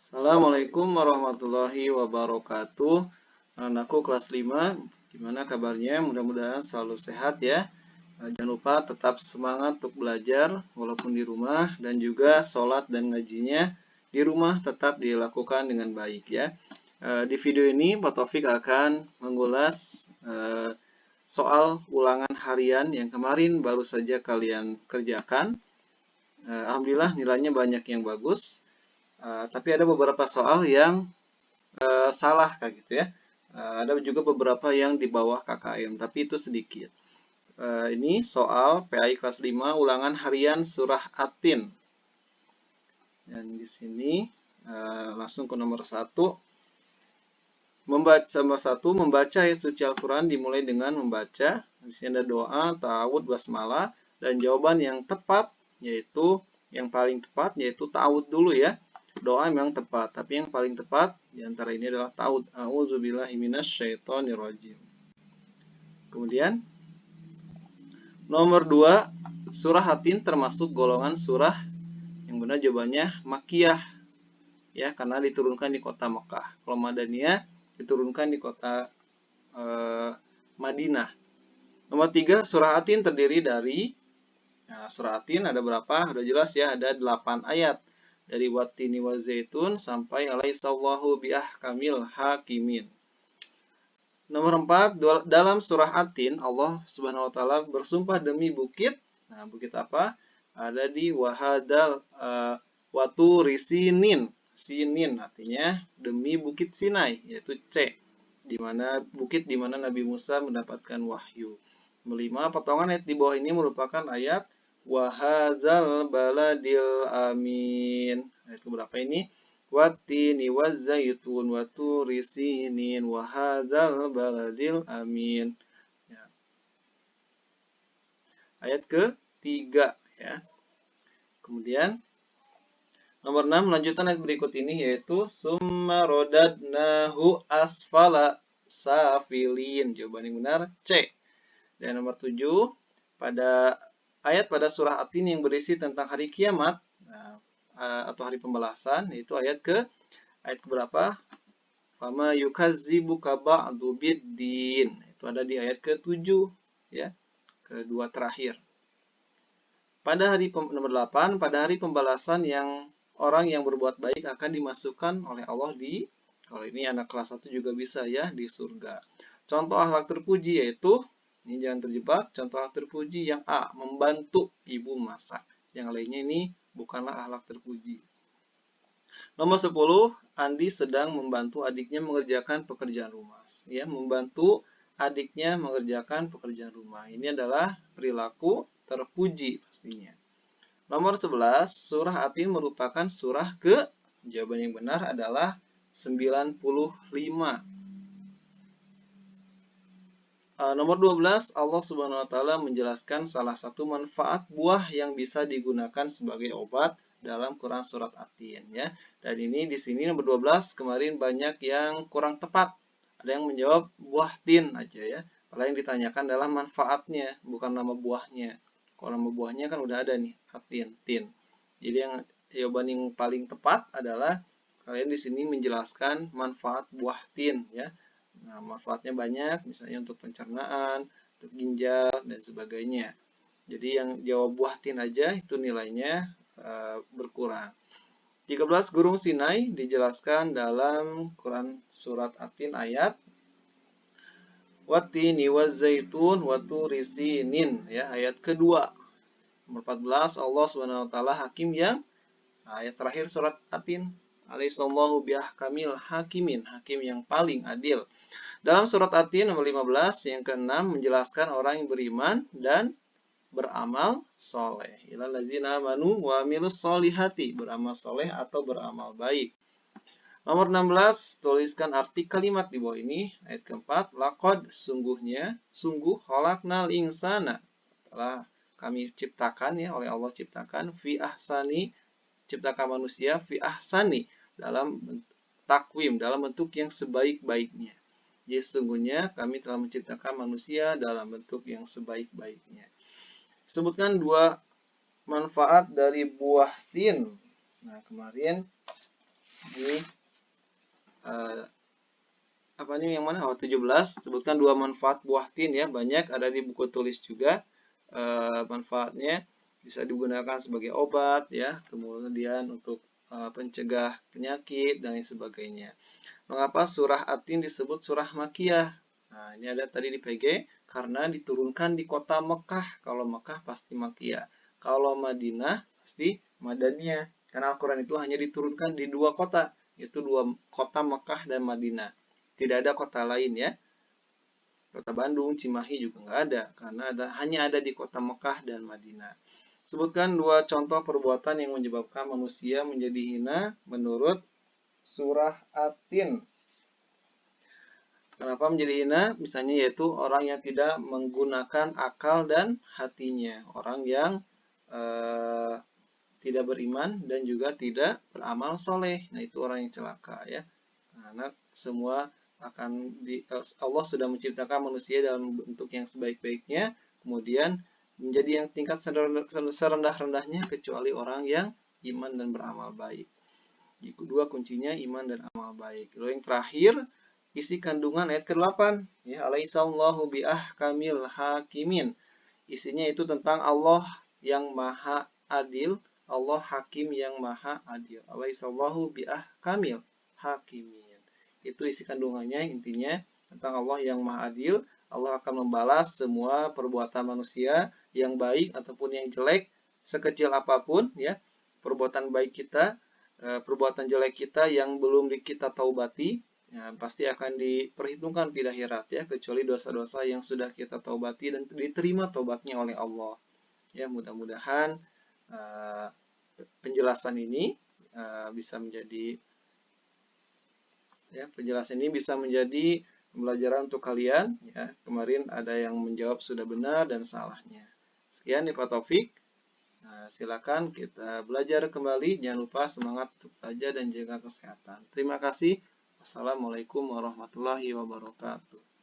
Assalamualaikum warahmatullahi wabarakatuh. Anakku kelas 5, gimana kabarnya? Mudah-mudahan selalu sehat ya. Jangan lupa tetap semangat untuk belajar walaupun di rumah, dan juga sholat dan ngajinya di rumah tetap dilakukan dengan baik ya. Di video ini Pak Taufik akan mengulas soal ulangan harian yang kemarin baru saja kalian kerjakan. Alhamdulillah nilainya banyak yang bagus. Tapi ada beberapa soal yang salah kayak gitu ya. Ada juga beberapa yang di bawah KKM, tapi itu sedikit. Ini soal PAI kelas 5 ulangan harian surah At-Tin. Dan di sini langsung ke nomor 1. Membaca ayat suci Al-Quran dimulai dengan membaca. Di sini ada doa, ta'awud, basmalah, dan jawaban yang tepat yaitu yang paling tepat yaitu ta'awud dulu ya. Doa memang tepat, tapi yang paling tepat diantara ini adalah ta'awud. A'udzubillahi minasyaitonirrajim. Kemudian nomor 2, surah At-Tin termasuk golongan surah yang benar jawabannya Makkiyah ya, karena diturunkan di kota Mekah. Kalau Madaniyah diturunkan di kota Madinah. Nomor 3, surah At-Tin terdiri dari surah At-Tin ada berapa? Udah jelas ya, ada 8 ayat. Dari Wattini wa Zaitun sampai Alaihissallahu biahkamil hakimin. Nomor 4, dalam surah At-Tin Allah Subhanahu wa taala bersumpah demi bukit. Nah, bukit apa? Ada di wahadal Waturi Sinin. Sinin artinya demi bukit Sinai, yaitu C, di mana bukit di mana Nabi Musa mendapatkan wahyu. Nomor 5, potongan ayat di bawah ini merupakan ayat wahadzal baladil amin. Ayat keberapa ini? Wattini wazzaitun waturi sinin wahadzal baladil amin. Ya. Ayat ke-3 ya. Kemudian nomor 6, lanjutan ayat berikut ini yaitu summa rodadnahu asfala safilin. Jawaban yang benar C. Dan nomor 7, pada ayat pada surah At-Tin yang berisi tentang hari kiamat atau hari pembalasan, yaitu ayat berapa? Fama yukazzibuka ba'du biddin. Itu ada di ayat ke-7 ya, kedua terakhir. Pada hari nomor 8, pada hari pembalasan yang orang yang berbuat baik akan dimasukkan oleh Allah kalau ini anak kelas 1 juga bisa ya, di surga. Contoh akhlak terpuji yaitu, ini jangan terjebak, contoh akhlak terpuji yang A, membantu ibu masak. Yang lainnya ini bukanlah akhlak terpuji. Nomor 10, Andi sedang membantu adiknya mengerjakan pekerjaan rumah. Ya, membantu adiknya mengerjakan pekerjaan rumah. Ini adalah perilaku terpuji pastinya. Nomor 11, surah At-Tin merupakan surah jawaban yang benar adalah 95. Nomor 12, Allah Subhanahu wa taala menjelaskan salah satu manfaat buah yang bisa digunakan sebagai obat dalam Quran surat At-Tin ya. Dan ini di sini nomor 12 kemarin banyak yang kurang tepat. Ada yang menjawab buah tin aja ya. Padahal yang ditanyakan adalah manfaatnya, bukan nama buahnya. Kalau nama buahnya kan udah ada nih, At-Tin, tin. Jadi yang jawaban yang paling tepat adalah kalian di sini menjelaskan manfaat buah tin ya. Nah, manfaatnya banyak, misalnya untuk pencernaan, untuk ginjal, dan sebagainya. Jadi yang jawab buah tin aja itu nilainya berkurang. 13, Gurun Sinai dijelaskan dalam Quran surat At-Tin ayat Wattini wazzaitun waturi sinin ya, ayat kedua. Nomor 14, Allah SWT hakim yang ayat terakhir surat At-Tin Alaihissallahu biahkamil hakimin, hakim yang paling adil. Dalam surat At-Tin nomor 15 yang ke-6 menjelaskan orang yang beriman dan beramal soleh. Ilal ladzina amanu wa amilus solihati, beramal soleh atau beramal baik. Nomor 16, tuliskan arti kalimat di bawah ini. Ayat keempat, laqad sungguhnya, sungguh khalaqnal insana. Telah kami ciptakan ya, oleh Allah ciptakan fi ahsani, ciptakan manusia fi ahsani, dalam takwim, dalam bentuk yang sebaik-baiknya. Jadi sesungguhnya kami telah menciptakan manusia dalam bentuk yang sebaik-baiknya. Sebutkan 2 manfaat dari buah tin. Nah, kemarin Ini apa nih yang mana? Oh, 17. Sebutkan 2 manfaat buah tin ya. Banyak ada di buku tulis juga. Manfaatnya bisa digunakan sebagai obat ya, kemudian untuk pencegah penyakit dan lain sebagainya. Mengapa surah At-Tin disebut surah Makkiyah? Nah, ini ada tadi di PG karena diturunkan di kota Mekah. Kalau Mekah pasti Makkiyah. Kalau Madinah pasti Madaniyah. Karena Al-Quran itu hanya diturunkan di 2 kota, yaitu 2 kota Mekah dan Madinah. Tidak ada kota lain ya. Kota Bandung, Cimahi juga nggak ada, karena hanya ada di kota Mekah dan Madinah. Sebutkan 2 contoh perbuatan yang menyebabkan manusia menjadi hina menurut surah At-Tin. Kenapa menjadi hina? Misalnya yaitu orang yang tidak menggunakan akal dan hatinya. Orang yang tidak beriman dan juga tidak beramal soleh. Nah, itu orang yang celaka ya. Karena semua Allah sudah menciptakan manusia dalam bentuk yang sebaik-baiknya, kemudian menjadi yang tingkat serendah-rendahnya kecuali orang yang iman dan beramal baik. Kedua kuncinya iman dan amal baik. Lalu yang terakhir, isi kandungan ayat ke-8 ya, alaihissallahu biahkamil hakimin. Isinya itu tentang Allah yang maha adil, Allah hakim yang maha adil. Alaihissallahu biahkamil hakimin. Itu isi kandungannya, intinya tentang Allah yang maha adil. Allah akan membalas semua perbuatan manusia yang baik ataupun yang jelek, sekecil apapun ya. Perbuatan baik kita, perbuatan jelek kita yang belum kita taubati, ya, pasti akan diperhitungkan di akhirat ya, kecuali dosa-dosa yang sudah kita taubati dan diterima taubatnya oleh Allah. Ya, mudah-mudahan penjelasan ini bisa menjadi ya, penjelasan ini bisa menjadi pembelajaran untuk kalian ya. Kemarin ada yang menjawab sudah benar dan salahnya. Sekian nih Pak Taufik. Nah, silakan kita belajar kembali. Jangan lupa semangat untuk belajar dan jaga kesehatan. Terima kasih. Wassalamualaikum warahmatullahi wabarakatuh.